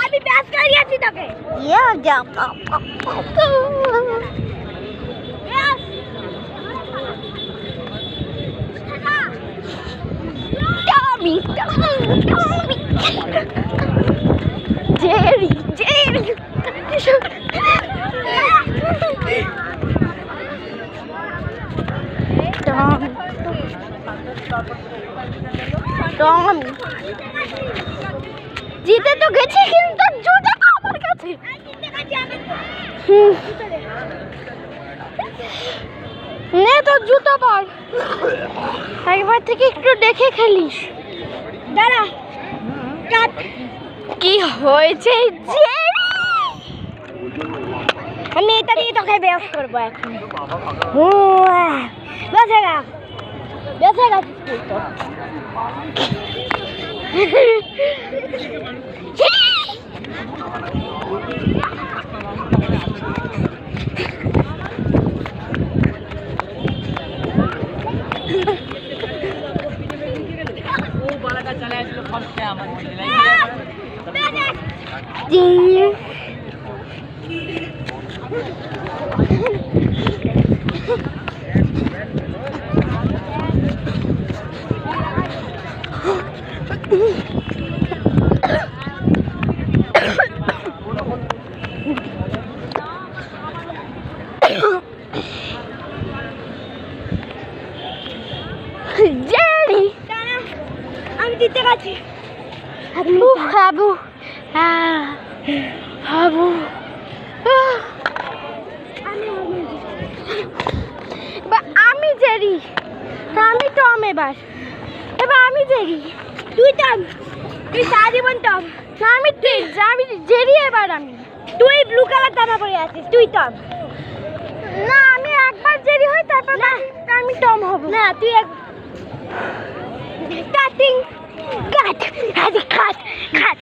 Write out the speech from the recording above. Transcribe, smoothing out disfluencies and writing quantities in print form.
আমি ব্যাস করিয়েছি তোকে। Jerry, Jerry. Tom. জিতে তো গেছে কিন্তু জুতো তো আমার কাছে। নে তো জুতো পর। একবার থেকে একটু দেখে খেলিস। দাঁড়া। কাট। কি হয়েছে জেরি? আমি এটা দিয়ে তোকে বেশ করবো এখন। বেঁচে গা। বেঁচে গা তুই তো। Jerry, আমি জিতে গেছি। হাবু হাবু আমি জেরি, আমি টম। এবার আমি জেরি, তুই টম, তুই সারাজীবন টম। না আমি জেরি। এবার তুই ব্লু কালার জামা পরে আছিস, তুই টম। না আমি একবার জেরি হই, তারপর আমি টম হব। না তুই